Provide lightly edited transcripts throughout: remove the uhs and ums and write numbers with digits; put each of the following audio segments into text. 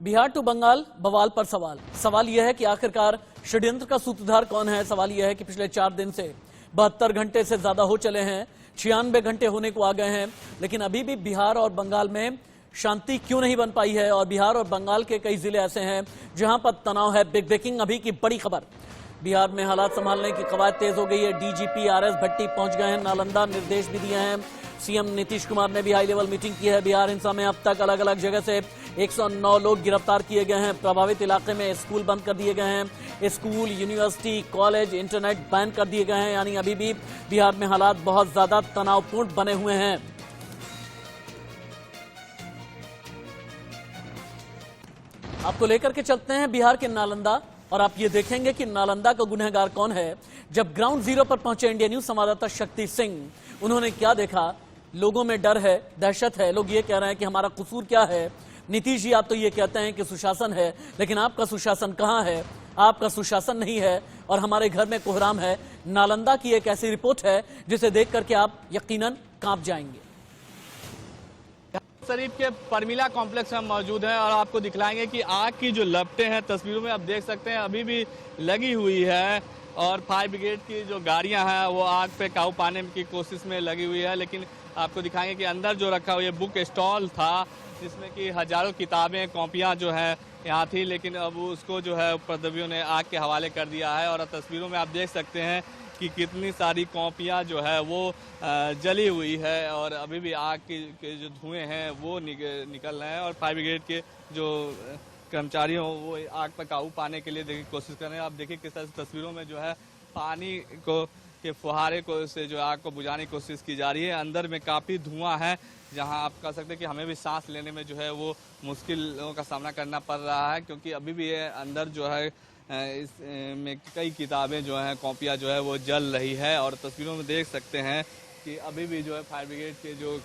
Bihar to Bengal, बवाल पर सवाल। सवाल यह है कि आखिरकार षड्यंत्र का सूत्रधार कौन है। सवाल यह है कि पिछले 4 दिन से 72 घंटे से ज्यादा हो चले हैं, 96 घंटे होने को आ गए हैं, लेकिन अभी भी बिहार और बंगाल में शांति क्यों नहीं बन पाई है। और बिहार और बंगाल के कई जिले ऐसे हैं जहां पर तनाव है। बिग ब्रेकिंग अभी की बड़ी खबर, बिहार में हालात संभालने की कवायद तेज हो गई है। डीजीपी आरएस भट्टी पहुंच गए हैं नालंदा, निर्देश भी दिए हैं। सीएम नीतीश कुमार ने भी हाई लेवल मीटिंग की है। बिहार हिंसा में अब तक अलग अलग जगह से 109 लोग गिरफ्तार किए गए हैं। प्रभावित इलाके में स्कूल बंद कर दिए गए हैं। School, university, college, internet ban कर दिए गए हैं। यानी अभी भी बिहार में हालात बहुत ज्यादा तनावपूर्ण बने हुए हैं। आपको लेकर के चलते हैं बिहार के नालंदा, और आप ये देखेंगे कि नालंदा का गुनहगार कौन है। जब ग्राउंड जीरो पर पहुंचे इंडिया न्यूज संवाददाता शक्ति सिंह, उन्होंने क्या देखा। लोगों में डर है, दहशत है। लोग ये कह रहे हैं कि हमारा कसूर क्या है। नीतीश जी, आप तो ये कहते हैं कि सुशासन है, लेकिन आपका सुशासन कहां है। आपका सुशासन नहीं है और हमारे घर में कोहराम है। नालंदा की एक ऐसी रिपोर्ट है जिसे देख करके आप यकीनन कांप जाएंगे। शरीफ के परमिला कॉम्प्लेक्स में मौजूद हैं और आपको दिखलाएंगे कि आग की जो लपटें हैं तस्वीरों में आप देख सकते हैं अभी भी लगी हुई है, और फायर ब्रिगेड की जो गाड़ियां हैं वो आग पे काबू पाने की कोशिश में लगी हुई है। लेकिन आपको दिखाएंगे कि अंदर जो रखा हुआ ये बुक स्टॉल था जिसमें कि हजारों किताबें, कॉपियां जो है यहाँ थी, लेकिन अब उसको जो है उपद्रवियों ने आग के हवाले कर दिया है। और तस्वीरों में आप देख सकते हैं कि कितनी सारी कॉपियां जो है वो जली हुई है, और अभी भी आग के जो धुएं हैं वो निकल रहे हैं। और फायर ब्रिगेड के जो कर्मचारी हो वो आग पर काबू पाने के लिए देखिए कोशिश कर रहे हैं। आप देखिए किस तरह से तस्वीरों में जो है पानी को के फुहारे को से जो आग को बुझाने की कोशिश की जा रही है। अंदर में काफ़ी धुआं है, जहां आप कह सकते हैं कि हमें भी सांस लेने में जो है वो मुश्किलों का सामना करना पड़ रहा है, क्योंकि अभी भी ये अंदर जो है इस में कई किताबें जो हैं, कॉपियां जो है वो जल रही है। और तस्वीरों में देख सकते हैं कि अभी भी जो है फायर ब्रिगेड के जो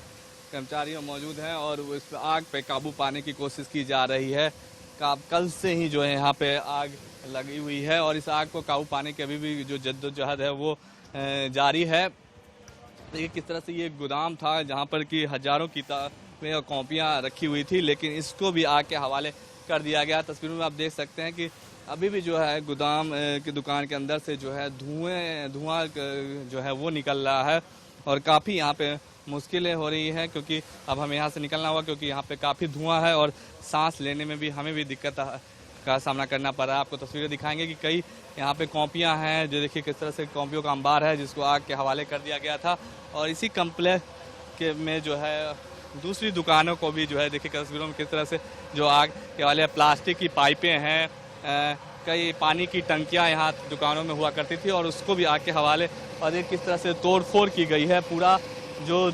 कर्मचारी मौजूद हैं और वो इस आग पे काबू पाने की कोशिश की जा रही है। कल से ही जो है यहाँ पे आग लगी हुई है और इस आग को काबू पाने की अभी भी जो जद्दोजहद है वो जारी है। देखिए किस तरह से ये गोदाम था जहाँ पर कि हजारों किताबें और कॉपियाँ रखी हुई थी, लेकिन इसको भी आग के हवाले कर दिया गया। तस्वीरों में आप देख सकते हैं कि अभी भी जो है गोदाम की दुकान के अंदर से जो है धुआं जो है वो निकल रहा है, और काफ़ी यहाँ पे मुश्किलें हो रही हैं, क्योंकि अब हमें यहाँ से निकलना होगा, क्योंकि यहाँ पे काफ़ी धुआं है और सांस लेने में भी हमें भी दिक्कत का सामना करना पड़ रहा है। आपको तस्वीरें दिखाएंगे कि कई यहाँ पे कॉपियाँ हैं, जो देखिए किस तरह से कॉपियों का अंबार है जिसको आग के हवाले कर दिया गया था। और इसी कम्प्लेक्स के में जो है दूसरी दुकानों को भी जो है देखिए तस्वीरों में किस तरह से जो आग के हवाले प्लास्टिक की पाइपें हैं, कई पानी की टंकियां यहाँ दुकानों में हुआ करती थी और उसको भी आग के हवाले, और एक किस तरह से तोड़ फोड़ की गई है। पूरा जो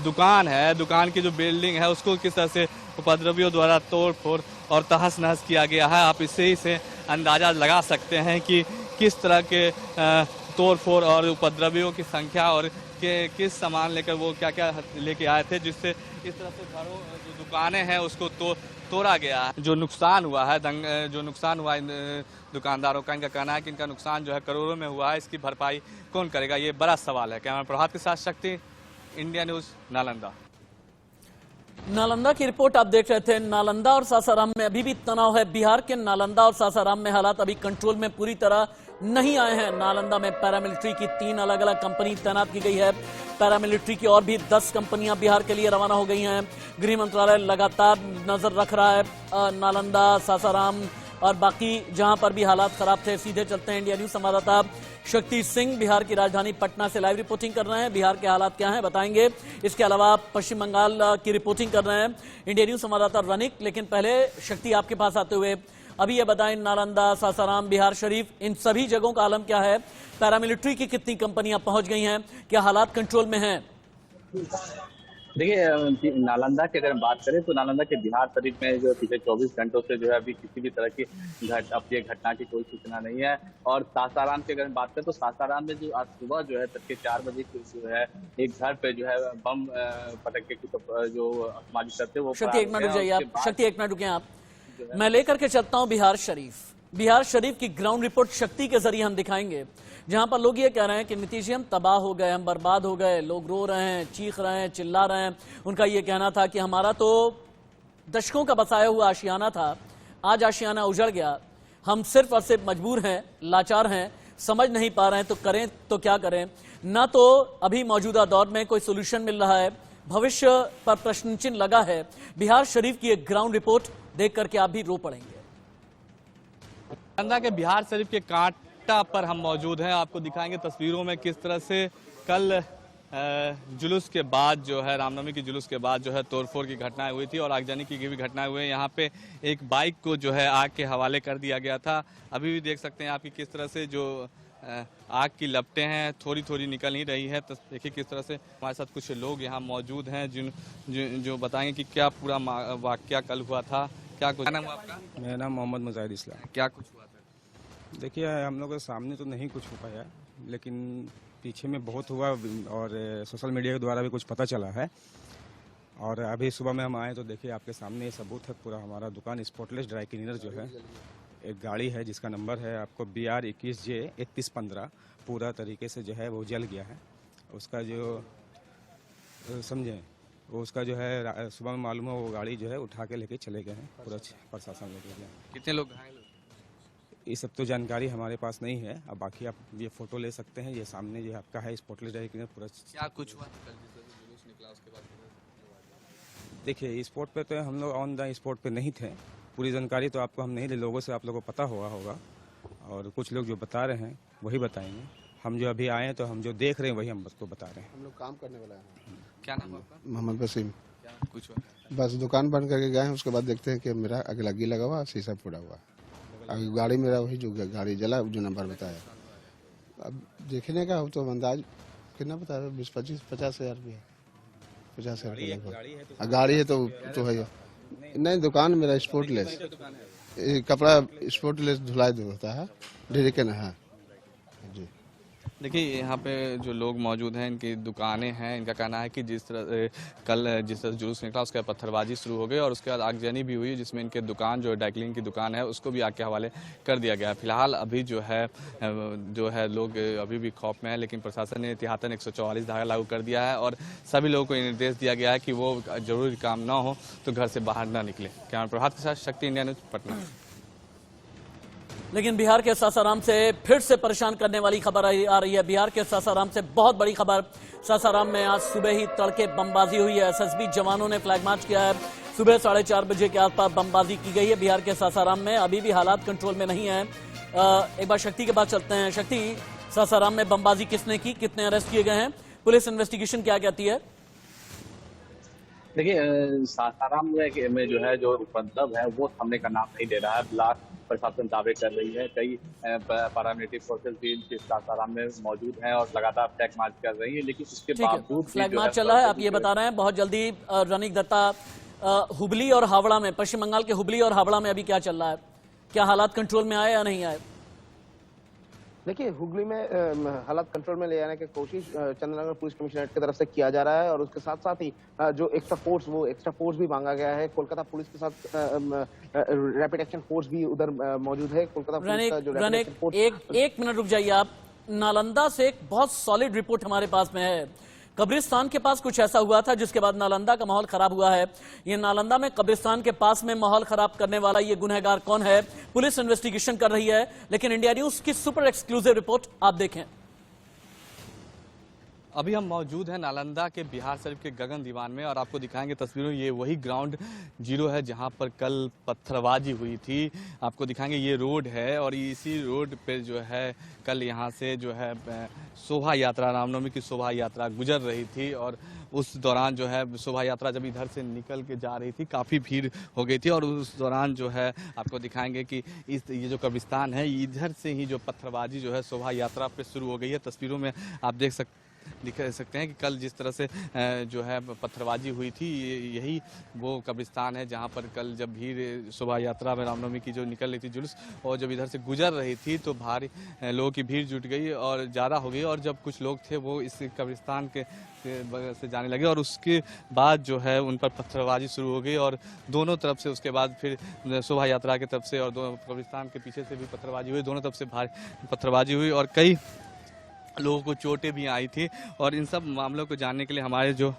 दुकान है, दुकान की जो बिल्डिंग है उसको किस तरह से उपद्रवियों द्वारा तोड़ फोड़ और तहस नहस किया गया है। आप इससे ही से अंदाजा लगा सकते हैं कि किस तरह के तोड़ फोड़ और उपद्रवियों की संख्या, और किस सामान लेकर वो क्या क्या लेके आए थे, जिससे इस तरह से घरों जो दुकानें हैं उसको तोड़ा गया है। जो नुकसान हुआ है दुकानदारों का, इनका कहना है कि इनका नुकसान जो है करोड़ों में हुआ है। इसकी भरपाई कौन करेगा, ये बड़ा सवाल है। कैमरा प्रभात के साथ शक्ति, इंडिया न्यूज, नालंदा। नालंदा की रिपोर्ट आप देख रहे थे। नालंदा और सासाराम में अभी भी तनाव है। बिहार के नालंदा और सासाराम में हालात अभी कंट्रोल में पूरी तरह नहीं आए हैं। नालंदा में पैरामिलिट्री की 3 अलग अलग कंपनी तैनात की गई है। पैरामिलिट्री की और भी 10 कंपनियां बिहार के लिए रवाना हो गई हैं। गृह मंत्रालय लगातार नजर रख रहा है नालंदा, सासाराम और बाकी जहां पर भी हालात खराब थे। सीधे चलते हैं, इंडिया न्यूज संवाददाता शक्ति सिंह बिहार की राजधानी पटना से लाइव रिपोर्टिंग कर रहे हैं। बिहार के हालात क्या हैं बताएंगे। इसके अलावा पश्चिम बंगाल की रिपोर्टिंग कर रहे हैं इंडिया न्यूज संवाददाता रनिक। लेकिन पहले शक्ति आपके पास आते हुए अभी ये बताएं, नालंदा, सासाराम, बिहार शरीफ, इन सभी जगहों का आलम क्या है। पैरामिलिट्री की कितनी कंपनियां पहुंच गई हैं, क्या हालात कंट्रोल में हैं? देखिए नालंदा की अगर बात करें तो नालंदा के बिहार शरीफ में जो पिछले 24 घंटों से जो है अभी किसी भी तरह की अप्रिय घटना की कोई सूचना नहीं है। और सासाराम की अगर बात करें तो सासाराम में जो आज सुबह जो है तड़के 4 बजे जो है एक घर पे जो है बम पटके की जो आतंकवादी करते वो शक्ति एक मिनट रुक जाइए आप, शक्ति एक मिनट रुके आप, मैं लेकर के चलता हूं बिहार शरीफ। बिहार शरीफ की ग्राउंड रिपोर्ट शक्ति के जरिए हम दिखाएंगे, जहां पर लोग ये कह रहे हैं कि नीतीश जी हम तबाह हो गए, हम बर्बाद हो गए। लोग रो रहे हैं, चीख रहे हैं, चिल्ला रहे हैं। उनका ये कहना था कि हमारा तो दशकों का बसाया हुआ आशियाना था, आज आशियाना उजड़ गया। हम सिर्फ और सिर्फ मजबूर हैं, लाचार हैं, समझ नहीं पा रहे हैं तो करें तो क्या करें। ना तो अभी मौजूदा दौर में कोई सोल्यूशन मिल रहा है, भविष्य पर प्रश्न चिन्ह लगा है। बिहार शरीफ की एक ग्राउंड रिपोर्ट देख करके आप भी रो पड़ेंगे। नालंदा के बिहार शरीफ के कांटा पर हम मौजूद हैं। आपको दिखाएंगे तस्वीरों में किस तरह से कल जुलूस के बाद जो है, रामनवमी की जुलूस के बाद जो है तोड़फोड़ की घटनाएं हुई थी और आगजनी की भी घटनाएं हुई हैं। यहाँ पे एक बाइक को जो है आग के हवाले कर दिया गया था। अभी भी देख सकते हैं आपकी किस तरह से जो आग की लपटें हैं थोड़ी थोड़ी निकल ही रही है। तो देखिए किस तरह से हमारे साथ कुछ लोग यहाँ मौजूद हैं जो बताएंगे कि क्या पूरा वाकया कल हुआ था। क्या कुछ नाम हुआ आपका? मेरा नाम मोहम्मद मुजाहिद इस्लाम। क्या कुछ हुआ था? देखिए हम लोग के सामने तो नहीं कुछ हो पाया, लेकिन पीछे में बहुत हुआ और सोशल मीडिया के द्वारा भी कुछ पता चला है। और अभी सुबह में हम आए तो देखिए आपके सामने ये सबूत है। पूरा हमारा दुकान स्पॉटलेस ड्राई क्लीनर जो है, एक गाड़ी है जिसका नंबर है आपको BR 21J 3115, पूरा तरीके से जो है वो जल गया है। उसका जो समझे वो उसका जो है सुबह में मालूम है, वो गाड़ी जो है उठा के लेके चले गए हैं, पूरा प्रशासन लेके गया। कितने लोग घायल? ये सब तो जानकारी हमारे पास नहीं है। अब बाकी आप ये फोटो ले सकते हैं, ये सामने जो आपका है स्पॉटलेस ड्राई क्लीनर पूरा। क्या कुछ हुआ कल जुलूस निकला उसके बाद? देखिए स्पॉट पे तो हम लोग ऑन द स्पॉट पे नहीं थे, पूरी जानकारी तो आपको हम नहीं दे, लोगों से आप लोगों को पता हुआ होगा और कुछ लोग जो बता रहे हैं वही बताएंगे। हम जो अभी आए तो हम जो देख रहे हैं वही हम बस को बता रहे हैं। हम लोग काम करने वाला है। क्या नाम है आपका? मोहम्मद वसीम। क्या कुछ हुआ? बस दुकान बंद करके गए हैं, उसके बाद देखते हैं कि मेरा अगलगी लगा हुआ, शीशा फोड़ा हुआ। अब गाड़ी मेरा वही जो गाड़ी जला जो नंबर बताया। अब देखने का हो तो अंदाज कितना बताया, 20-25-50 हज़ार रुपया, 50 हज़ार रुपया। गाड़ी है तो है नहीं। दुकान मेरा स्पोर्टलेस कपड़ा स्पोर्टलेस धुलाई होता है, ढेरिकन है जी। देखिए यहाँ पे जो लोग मौजूद हैं, इनकी दुकानें हैं। इनका कहना है कि जिस तरह कल जिस तरह जुलूस निकला उसके बाद पत्थरबाजी शुरू हो गई और उसके बाद आगजनी भी हुई, जिसमें इनके दुकान जो डाइक्लिंग की दुकान है उसको भी आग के हवाले कर दिया गया। फिलहाल अभी जो है लोग अभी भी खौफ में है, लेकिन प्रशासन ने एहतियातन 144 धारा लागू कर दिया है और सभी लोगों को निर्देश दिया गया है कि वो जरूरी काम ना हो तो घर से बाहर ना निकले। कैमरा प्रभात के साथ शक्ति, इंडिया न्यूज़, पटना। लेकिन बिहार के सासाराम से फिर से परेशान करने वाली खबर आ रही है। बिहार के सासाराम से बहुत बड़ी खबर। सासाराम में आज सुबह ही तड़के बमबाजी हुई है। SSB जवानों ने फ्लैग मार्च किया है। सुबह 4:30 बजे के आसपास बमबाजी की गई है बिहार के सासाराम में। अभी भी हालात कंट्रोल में नहीं है। एक बार शक्ति के पास चलते हैं। शक्ति, सासाराम में बमबाजी किसने की, कितने अरेस्ट किए गए हैं, पुलिस इन्वेस्टिगेशन क्या कहती है? देखिए सासाराम में जो है जो उपद्रव है वो थमने का नाम नहीं ले रहा है। ब्लॉक प्रशासन दावे कर रही है। कई पैरामिलिट्री फोर्सेस भी सासाराम में मौजूद हैं और लगातार फ्लैग मार्च कर रही है, लेकिन उसके बावजूद फ्लैग मार्च चल रहा है। आप ये बता रहे हैं बहुत जल्दी रनिक दत्ता हुबली और हावड़ा में, पश्चिम बंगाल के हुबली और हावड़ा में अभी क्या चल रहा है? क्या हालात कंट्रोल में आए या नहीं आए? देखिए हुगली में हालात कंट्रोल में ले आने की कोशिश चंद्रनगर पुलिस कमिश्नरेट की तरफ से किया जा रहा है और उसके साथ साथ ही जो एक्स्ट्रा फोर्स भी मांगा गया है। कोलकाता पुलिस के साथ रैपिड एक्शन फोर्स भी उधर मौजूद है। कोलकाता पुलिस का जो रैपिड एक्शन फोर्स एक मिनट रुक जाइए आप। नालंदा से एक बहुत सॉलिड रिपोर्ट हमारे पास में है। कब्रिस्तान के पास कुछ ऐसा हुआ था जिसके बाद नालंदा का माहौल खराब हुआ है। ये नालंदा में कब्रिस्तान के पास में माहौल खराब करने वाला ये गुनहगार कौन है, पुलिस इन्वेस्टिगेशन कर रही है। लेकिन इंडिया न्यूज की सुपर एक्सक्लूसिव रिपोर्ट आप देखें। अभी हम मौजूद हैं नालंदा के बिहार शरीफ के गगन दीवान में और आपको दिखाएंगे तस्वीरों। ये वही ग्राउंड जीरो है जहां पर कल पत्थरबाजी हुई थी। आपको दिखाएंगे ये रोड है और इसी रोड पे जो है कल यहां से जो है शोभा यात्रा, रामनवमी की शोभा यात्रा गुजर रही थी और उस दौरान जो है शोभा यात्रा जब इधर से निकल के जा रही थी काफ़ी भीड़ हो गई थी और उस दौरान जो है आपको दिखाएंगे कि ये जो कब्रिस्तान है इधर से ही जो पत्थरबाजी जो है शोभा यात्रा पे शुरू हो गई है। तस्वीरों में आप दिख सकते हैं कि कल जिस तरह से जो है पत्थरबाजी हुई थी, यही वो कब्रिस्तान है जहां पर कल जब भीड़ शोभा यात्रा में रामनवमी की जो निकल रही थी जुलूस और जब इधर से गुजर रही थी तो भारी लोगों की भीड़ जुट गई और ज़्यादा हो गई और जब कुछ लोग थे वो इस कब्रिस्तान के से जाने लगे और उसके बाद जो है उन पर पत्थरबाजी शुरू हो गई और दोनों तरफ से उसके बाद फिर शोभा यात्रा की तरफ से और कब्रिस्तान के पीछे से भी पत्थरबाजी हुई। दोनों तरफ से भारी पत्थरबाजी हुई और कई लोगों को चोटें भी आई थी और इन सब मामलों को जानने के लिए हमारे जो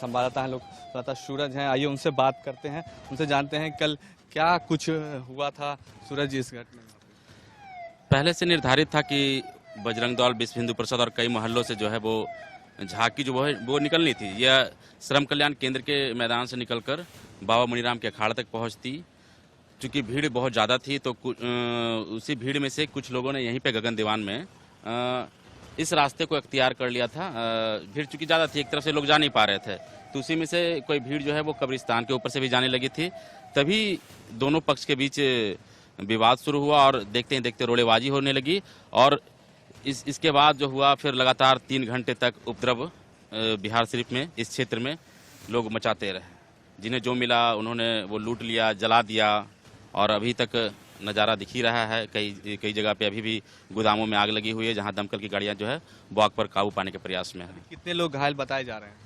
संवाददाता हैं लोग, संवाददाता सूरज हैं, आइए उनसे बात करते हैं, उनसे जानते हैं कल क्या कुछ हुआ था। सूरज, इस घटना में पहले से निर्धारित था कि बजरंग दल, विश्व हिंदू परिषद और कई मोहल्लों से जो है वो झांकी जो है वो निकलनी थी। यह श्रम कल्याण केंद्र के मैदान से निकलकर बाबा मुनीराम के अखाड़ा तक पहुंचती। चूँकि भीड़ बहुत ज़्यादा थी तो उसी भीड़ में से कुछ लोगों ने यहीं पे गगन दीवान में इस रास्ते को अख्तियार कर लिया था। भीड़ चूँकि ज़्यादा थी, एक तरफ से लोग जा नहीं पा रहे थे, तो उसी में से कोई भीड़ जो है वो कब्रिस्तान के ऊपर से भी जाने लगी थी। तभी दोनों पक्ष के बीच विवाद शुरू हुआ और देखते ही देखते रोड़ेबाजी होने लगी। और इसके बाद जो हुआ, फिर लगातार 3 घंटे तक उपद्रव बिहार शरीफ में, इस क्षेत्र में लोग मचाते रहे। जिन्हें जो मिला उन्होंने वो लूट लिया, जला दिया। और अभी तक नज़ारा दिख ही रहा है, कई जगह पे अभी भी गोदामों में आग लगी हुई है, जहां दमकल की गाड़ियां जो है वो आग पर काबू पाने के प्रयास में हैं। कितने लोग घायल बताए जा रहे हैं?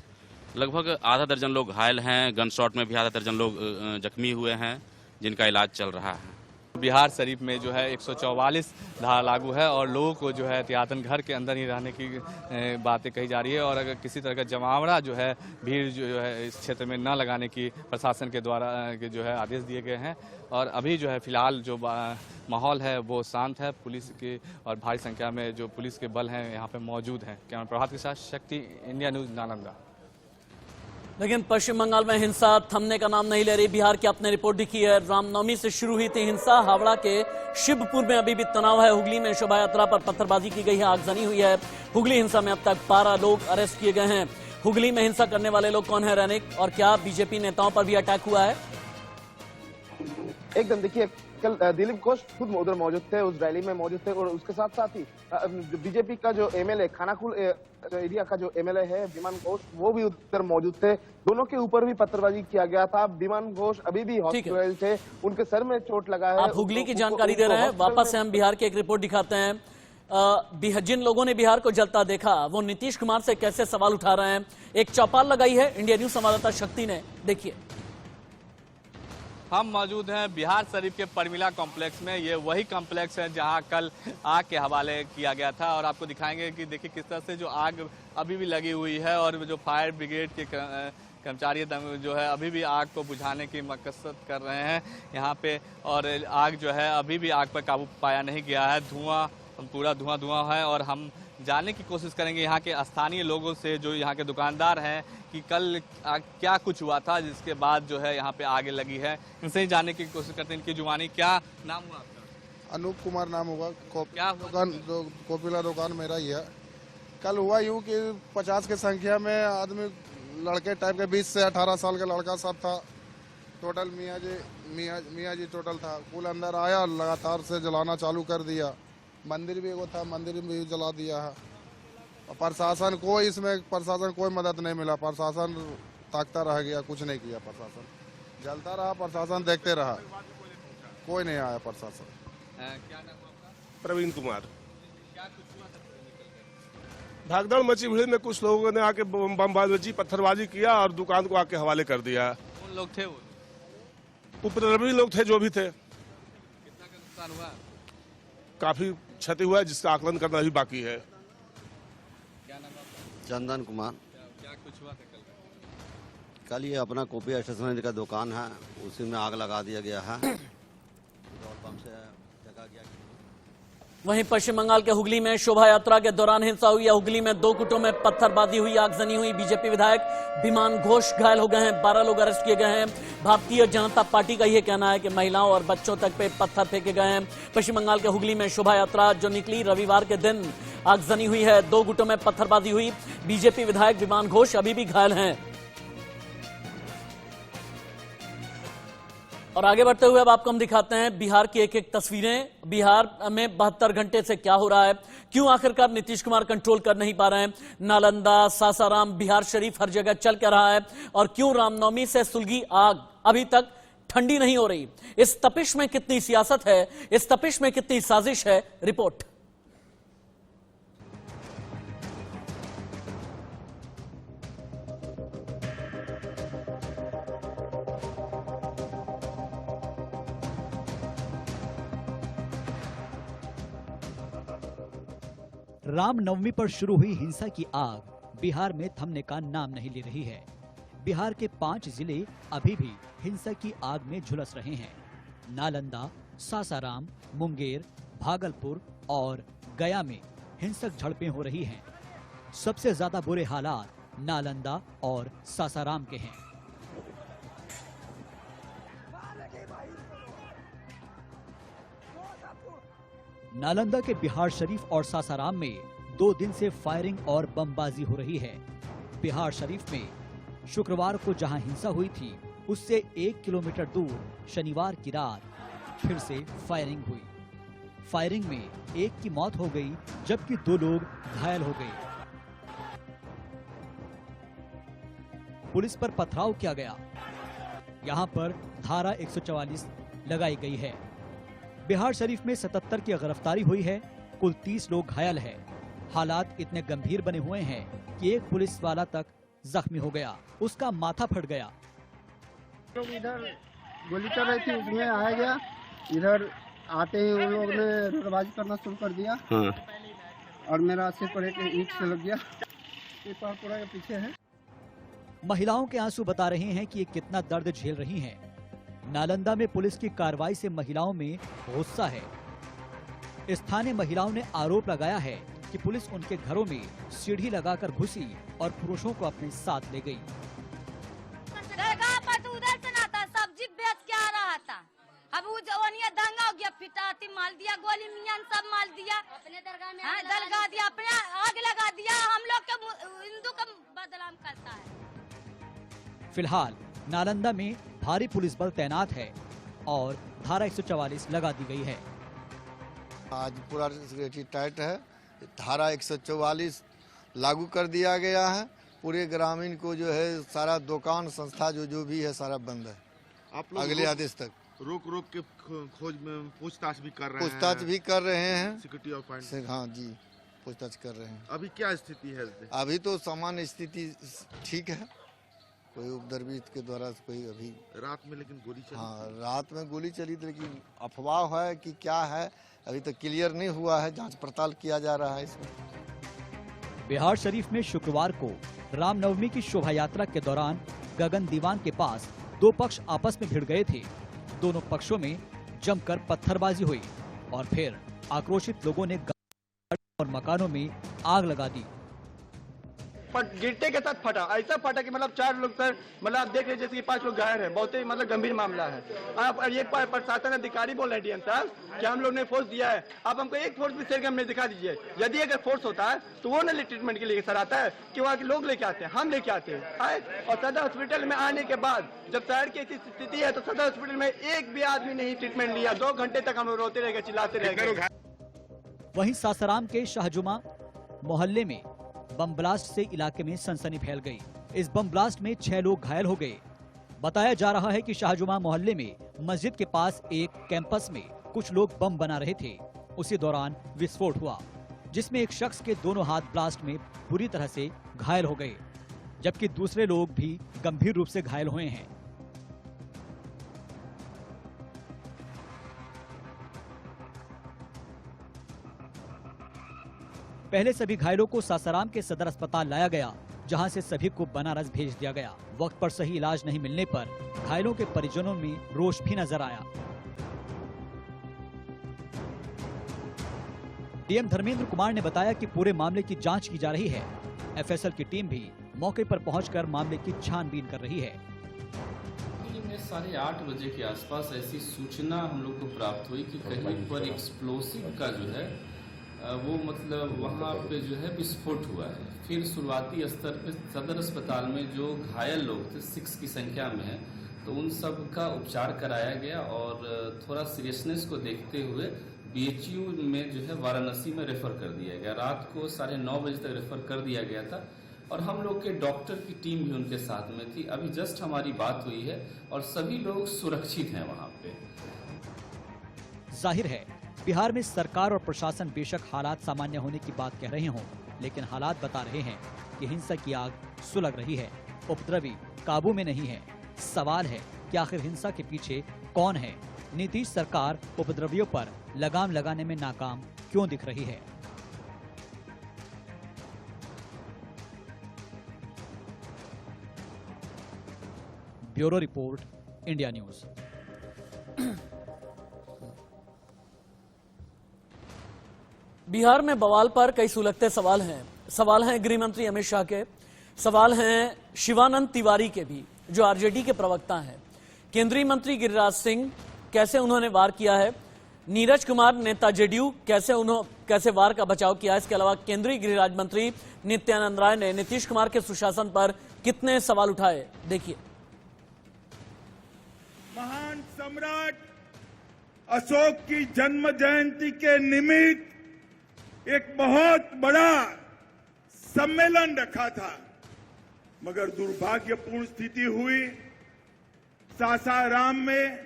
लगभग आधा दर्जन लोग घायल हैं, गन शॉट में भी आधा दर्जन लोग जख्मी हुए हैं, जिनका इलाज चल रहा है। बिहार शरीफ में जो है 144 धारा लागू है और लोगों को जो है एहतियातन घर के अंदर ही रहने की बातें कही जा रही है। और अगर किसी तरह का जमावड़ा जो है, भीड़ जो है इस क्षेत्र में न लगाने की प्रशासन के द्वारा जो है आदेश दिए गए हैं। और अभी जो है फिलहाल जो माहौल है वो शांत है। पुलिस के और भारी संख्या में जो पुलिस के बल हैं यहाँ पे मौजूद हैं। कैमरा प्रभात के साथ शक्ति, इंडिया न्यूज़, नालंदा। लेकिन पश्चिम बंगाल में हिंसा थमने का नाम नहीं ले रही। बिहार की आपने रिपोर्ट दिखी है, रामनवमी से शुरू हुई थी हिंसा। हावड़ा के शिवपुर में अभी भी तनाव है। हुगली में शोभा यात्रा पर पत्थरबाजी की गई है, आगजनी हुई है। हुगली हिंसा में अब तक 12 लोग अरेस्ट किए गए हैं। हुगली में हिंसा करने वाले लोग कौन है रैनिक, और क्या बीजेपी नेताओं पर भी अटैक हुआ है? एकदम, देखिए कल दिलीप घोष खुद उधर मौजूद थे, उस रैली में मौजूद थे। और उसके साथ साथ ही बीजेपी का जो एमएलए, खानाकुल एरिया का जो एमएलए है विमान घोष, वो भी उधर मौजूद थे। दोनों के ऊपर भी पत्थरबाजी किया गया था। विमान घोष अभी भी हॉस्पिटल थे, उनके सर में चोट लगा है। आप हुगली की जानकारी दे रहे हैं। वापस से हम बिहार की एक रिपोर्ट दिखाते हैं। जिन लोगों ने बिहार को जलता देखा वो नीतीश कुमार से कैसे सवाल उठा रहे हैं। एक चौपाल लगाई है इंडिया न्यूज संवाददाता शक्ति ने, देखिए। हम मौजूद हैं बिहार शरीफ के परमिला कॉम्प्लेक्स में। ये वही कॉम्प्लेक्स है जहां कल आग के हवाले किया गया था। और आपको दिखाएंगे कि देखिए किस तरह से जो आग अभी भी लगी हुई है और जो फायर ब्रिगेड के कर्मचारी जो है अभी भी आग को बुझाने की मकसद कर रहे हैं यहाँ पे। और आग जो है अभी भी आग पर काबू पाया नहीं गया है। पूरा धुआं है। और हम जानने की कोशिश करेंगे यहाँ के स्थानीय लोगों से, जो यहाँ के दुकानदार हैं, कि कल क्या कुछ हुआ था जिसके बाद जो है यहाँ पे आगे लगी है। इनसे ही जानने की कोशिश करते हैं। इनकी जुबानी, क्या नाम हुआ आपका? अनूप कुमार नाम होगा। क्या दुकान, कोपिला दुकान मेरा ही है। कल हुआ यूँ कि 50 की संख्या में आदमी, लड़के टाइप के 20 से 18 साल का लड़का सब था। टोटल मियाँ जी टोटल था। कुल अंदर आया, लगातार से जलाना चालू कर दिया। मंदिर भी वो था, मंदिर भी जला दिया है। और प्रशासन कोई मदद नहीं मिला। प्रशासन ताकता रह गया, कुछ नहीं किया। प्रशासन जलता रहा, प्रशासन देखते रहा, कोई नहीं आया प्रशासन। क्या नाम आपका? प्रवीण कुमार। क्या कुछ हुआ था? भागदौड़ मची भीड़ में कुछ लोगों ने आके बमबाजी, पत्थरबाजी किया और दुकान को आके हवाले कर दिया। कौन लोग थे वो? उपद्रवी लोग थे जो भी थे। कितना का नुकसान हुआ? काफी क्षति हुआ है, जिसका आकलन करना भी बाकी है। क्या नाम आपका? चंदन कुमार। क्या कुछ हुआ था कल ये अपना कॉपी स्टेशनरी का दुकान है, उसी में आग लगा दिया गया है। पेट्रोल पंप से जगा गया। वहीं पश्चिम बंगाल के हुगली में शोभा यात्रा के दौरान हिंसा हुई है। हुगली में 2 गुटों में पत्थरबाजी हुई, आगजनी हुई। बीजेपी विधायक विमान घोष घायल हो गए हैं, 12 लोग अरेस्ट किए गए हैं। भारतीय जनता पार्टी का यह कहना है कि महिलाओं और बच्चों तक पे पत्थर फेंके गए हैं। पश्चिम बंगाल के हुगली में शोभा यात्रा जो निकली, रविवार के दिन आगजनी हुई है, 2 गुटों में पत्थरबाजी हुई। बीजेपी विधायक विमान घोष अभी भी घायल हैं। और आगे बढ़ते हुए अब आपको हम दिखाते हैं बिहार की एक एक तस्वीरें। बिहार में 72 घंटे से क्या हो रहा है, क्यों आखिरकार नीतीश कुमार कंट्रोल कर नहीं पा रहे हैं। नालंदा, सासाराम, बिहार शरीफ हर जगह चल क्या रहा है, और क्यों रामनवमी से सुलगी आग अभी तक ठंडी नहीं हो रही। इस तपिश में कितनी सियासत है, इस तपिश में कितनी साजिश है, रिपोर्ट। रामनवमी पर शुरू हुई हिंसा की आग बिहार में थमने का नाम नहीं ले रही है। बिहार के 5 जिले अभी भी हिंसा की आग में झुलस रहे हैं। नालंदा, सासाराम, मुंगेर, भागलपुर और गया में हिंसक झड़पें हो रही हैं। सबसे ज्यादा बुरे हालात नालंदा और सासाराम के हैं। नालंदा के बिहार शरीफ और सासाराम में 2 दिन से फायरिंग और बमबाजी हो रही है। बिहार शरीफ में शुक्रवार को जहां हिंसा हुई थी, उससे 1 किलोमीटर दूर शनिवार की रात फिर से फायरिंग हुई। फायरिंग में एक की मौत हो गई जबकि 2 लोग घायल हो गए। पुलिस पर पथराव किया गया। यहां पर धारा 144 लगाई गई है। बिहार शरीफ में 77 की गिरफ्तारी हुई है। कुल 30 लोग घायल है। हालात इतने गंभीर बने हुए हैं कि एक पुलिस वाला तक जख्मी हो गया, उसका माथा फट गया। लोग इधर गोली चल रही थी, उसमें आया गया। इधर आते ही उन लोगों ने रोडबाजी करना शुरू कर दिया। और मेरा सिर पर एक ईंट से लग गया। ये पूरा के पीछे है। महिलाओं के आंसू बता रहे हैं कि ये कितना दर्द झेल रही हैं। नालंदा में पुलिस की कार्रवाई से महिलाओं में गुस्सा है। स्थानीय महिलाओं ने आरोप लगाया है कि पुलिस उनके घरों में सीढ़ी लगाकर घुसी और पुरुषों को अपने साथ ले गई। उधर से ना था, सब्जी बेच के आ रहा था। अब वो जवानिया दंगा हो गया, पिटाती माल दिया, गोली मियां सब माल दिया, अपने दरगाह में दलगा दिया, अपने आग लगा दिया। हम लोग के हिंदू का बदनाम करता है। फिलहाल नालंदा में भारी पुलिस बल तैनात है और धारा 144 लगा दी गई है। आज पूरा सिक्योरिटी टाइट है। धारा 144 लागू कर दिया गया है। पूरे ग्रामीण को जो है सारा दुकान संस्था जो भी है सारा बंद है। आप लोग अगले आदेश तक रोक के खोज में पूछताछ भी कर रहे हैं। पूछताछ भी कर रहे हैं। Security of point. हाँ जी, पूछताछ कर रहे हैं। अभी क्या स्थिति है? अभी तो सामान्य स्थिति ठीक है। कोई उपद्रवित के द्वारा कोई अभी रात में लेकिन गोली चली। हाँ, रात में गोली चली थी, लेकिन अफवाह है कि क्या है अभी तक क्लियर नहीं हुआ है। जांच पड़ताल किया जा रहा है इसमें। बिहार शरीफ में शुक्रवार को रामनवमी की शोभा यात्रा के दौरान गगन दीवान के पास 2 पक्ष आपस में भिड़ गए थे। दोनों पक्षों में जमकर पत्थरबाजी हुई और फिर आक्रोशित लोगों ने गाड़ियों और मकानों में आग लगा दी। गिरते के साथ फटा, ऐसा फटा कि मतलब 4 लोग सर, मतलब आप देख रहे जैसे कि 5 लोग घायल हैं। बहुत ही मतलब गंभीर मामला है। आप ये प्रशासन अधिकारी बोल रहे हैं डीएम साहब कि हम लोग ने फोर्स दिया है। आप हमको एक फोर्स भी शेर के हमने दिखा दीजिए। यदि अगर फोर्स होता है तो वो न ट्रीटमेंट के लिए सर आता है कि वहाँ के लोग लेके आते हैं, हम लेके आते हैं। और सदर हॉस्पिटल में आने के बाद जब शहर की ऐसी स्थिति है तो सदर हॉस्पिटल में एक भी आदमी नहीं ट्रीटमेंट लिया। 2 घंटे तक हम रोते रह गए, चिल्लाते रह गए। वहीं सासाराम के शाहजुमा मोहल्ले में बम ब्लास्ट से इलाके में सनसनी फैल गई। इस बम ब्लास्ट में 6 लोग घायल हो गए। बताया जा रहा है कि शाहजुमा मोहल्ले में मस्जिद के पास एक कैंपस में कुछ लोग बम बना रहे थे। उसी दौरान विस्फोट हुआ, जिसमें एक शख्स के दोनों हाथ ब्लास्ट में बुरी तरह से घायल हो गए, जबकि दूसरे लोग भी गंभीर रूप से घायल हुए हैं। पहले सभी घायलों को सासाराम के सदर अस्पताल लाया गया, जहां से सभी को बनारस भेज दिया गया। वक्त पर सही इलाज नहीं मिलने पर घायलों के परिजनों में रोष भी नजर आया। डीएम धर्मेंद्र कुमार ने बताया कि पूरे मामले की जांच की जा रही है। एफएसएल की टीम भी मौके पर पहुंचकर मामले की छानबीन कर रही है। 8:30 बजे के आसपास ऐसी सूचना हम लोग को प्राप्त हुई कि कहीं पर एक्सप्लोसिव का जो है वो मतलब वहाँ पे जो है विस्फोट हुआ है। फिर शुरुआती स्तर पे सदर अस्पताल में जो घायल लोग थे 6 की संख्या में है, तो उन सब का उपचार कराया गया और थोड़ा सीरियसनेस को देखते हुए बीएचयू में जो है वाराणसी में रेफर कर दिया गया। रात को 9:30 बजे तक रेफर कर दिया गया था और हम लोग के डॉक्टर की टीम भी उनके साथ में थी। अभी जस्ट हमारी बात हुई है और सभी लोग सुरक्षित हैं वहाँ पे। जाहिर है बिहार में सरकार और प्रशासन बेशक हालात सामान्य होने की बात कह रहे हों, लेकिन हालात बता रहे हैं कि हिंसा की आग सुलग रही है, उपद्रवी काबू में नहीं है। सवाल है कि आखिर हिंसा के पीछे कौन है? नीतीश सरकार उपद्रवियों पर लगाम लगाने में नाकाम क्यों दिख रही है? Bureau report, India news. Bihar में बवाल पर कई सुलगते सवाल हैं गृह मंत्री अमित शाह के, सवाल हैं शिवानंद तिवारी के भी, जो आरजेडी के प्रवक्ता हैं। केंद्रीय मंत्री गिरिराज सिंह, कैसे उन्होंने वार किया है। नीरज कुमार, नेता जेडीयू, कैसे वार का बचाव किया। इसके अलावा केंद्रीय गृह राज्य मंत्री नित्यानंद राय ने नीतीश कुमार के सुशासन पर कितने सवाल उठाए, देखिए। महान सम्राट अशोक की जन्म जयंती के निमित्त एक बहुत बड़ा सम्मेलन रखा था, मगर दुर्भाग्यपूर्ण स्थिति हुई। सासाराम में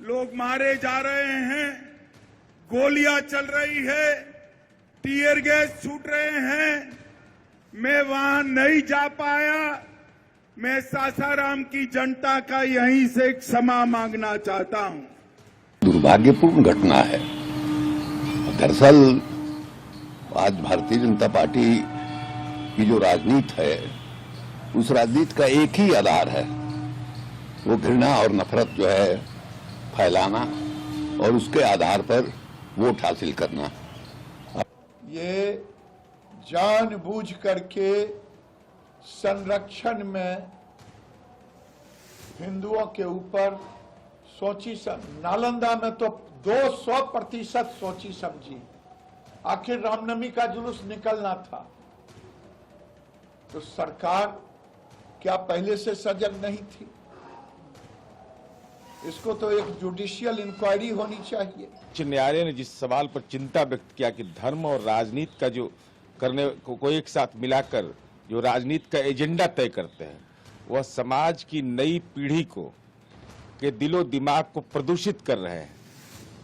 लोग मारे जा रहे हैं, गोलियां चल रही है, टीयर गैस छूट रहे हैं। मैं वहां नहीं जा पाया। मैं सासाराम की जनता का यहीं से क्षमा मांगना चाहता हूं। दुर्भाग्यपूर्ण घटना है। दरअसल आज भारतीय जनता पार्टी की जो राजनीति है, उस राजनीति का एक ही आधार है, वो घृणा और नफरत जो है फैलाना और उसके आधार पर वोट हासिल करना। ये जानबूझ करके संरक्षण में हिंदुओं के ऊपर सोची नालंदा में तो 200% सोची समझी। आखिर रामनवमी का जुलूस निकलना था, तो सरकार क्या पहले से सजग नहीं थी? इसको तो एक जुडिशियल इंक्वायरी होनी चाहिए। उच्च न्यायालय ने जिस सवाल पर चिंता व्यक्त किया कि धर्म और राजनीति का जो करने को एक साथ मिलाकर जो राजनीति का एजेंडा तय करते हैं, वह समाज की नई पीढ़ी के दिलो दिमाग को प्रदूषित कर रहे हैं।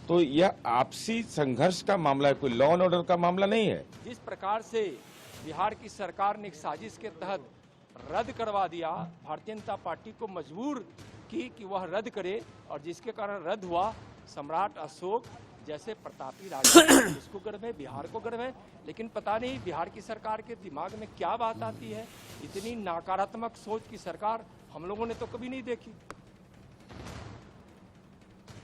तो यह आपसी संघर्ष का मामला है, कोई लॉ एंड ऑर्डर का मामला नहीं है। जिस प्रकार से बिहार की सरकार ने एक साजिश के तहत रद्द करवा दिया, भारतीय जनता पार्टी को मजबूर की कि वह रद्द करे, और जिसके कारण रद्द हुआ। सम्राट अशोक जैसे प्रतापी राजा, इसको गर्व है, बिहार को गर्व है, लेकिन पता नहीं बिहार की सरकार के दिमाग में क्या बात आती है। इतनी नकारात्मक सोच की सरकार हम लोगों ने तो कभी नहीं देखी।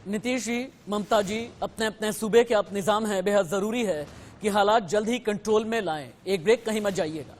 नीतीश जी, ममता जी, अपने अपने सूबे के अब निजाम है, बेहद जरूरी है कि हालात जल्द ही कंट्रोल में लाएं। एक ब्रेक, कहीं मत जाइएगा।